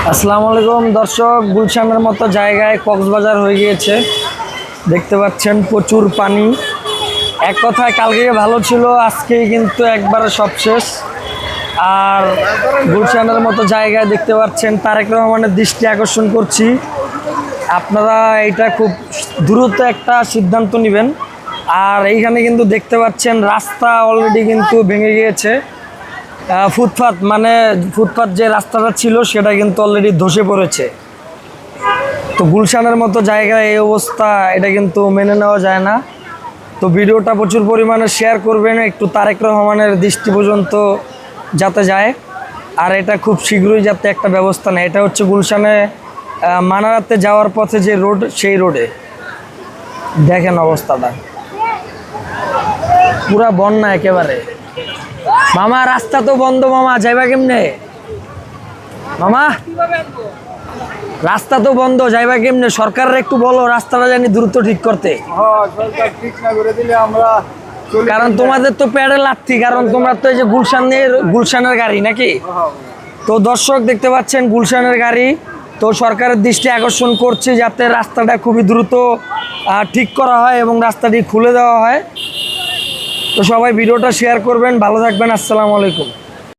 আসসালামু আলাইকুম দর্শক, গুলশানের মতো জায়গায় কক্সবাজার হয়ে গিয়েছে। দেখতে পাচ্ছেন প্রচুর পানি। এক কথায় কালকে ভালো ছিল, আজকেই কিন্তু একবারে সব শেষ। আর গুলশানের মতো জায়গায় দেখতে পাচ্ছেন তারেক রহমানের দৃষ্টি আকর্ষণ করছি, আপনারা এটা খুব দ্রুত একটা সিদ্ধান্ত নেবেন। আর এইখানে কিন্তু দেখতে পাচ্ছেন রাস্তা অলরেডি কিন্তু ভেঙে গিয়েছে। ফুটপাত যে রাস্তাটা ছিল সেটা কিন্তু অলরেডি ধসে পড়েছে। তো গুলশানের মতো জায়গায় এই অবস্থা, এটা কিন্তু মেনে নেওয়া যায় না। তো ভিডিওটা প্রচুর পরিমাণে শেয়ার করবেন, একটু তারেক রহমানের দৃষ্টি পর্যন্ত যাতে যায়। আর এটা খুব শীঘ্রই যাতে একটা ব্যবস্থা নেয়। এটা হচ্ছে গুলশানে মানারাতে যাওয়ার পথে যে রোড, সেই রোডে দেখেন অবস্থাটা পুরা বন্যা একেবারে। মামা রাস্তা তো বন্ধ, মামা যাইবা কেমনে? মামা রাস্তা তো বন্ধ, যাইবা কেমনে? সরকারের একটু বলো রাস্তাটা জানি দ্রুত ঠিক করতে। কারণ তোমাদের তো প্যাডে লাথি, কারণ তোমরা তো এই যে গুলশানের গাড়ি নাকি। তো দর্শক দেখতে পাচ্ছেন গুলশানের গাড়ি। তো সরকারের দৃষ্টি আকর্ষণ করছে যাতে রাস্তাটা খুবই দ্রুত ঠিক করা হয় এবং রাস্তাটি খুলে দেওয়া হয়। তো সবাই ভিডিওটা শেয়ার করবেন, ভালো থাকবেন, আসসালামু আলাইকুম।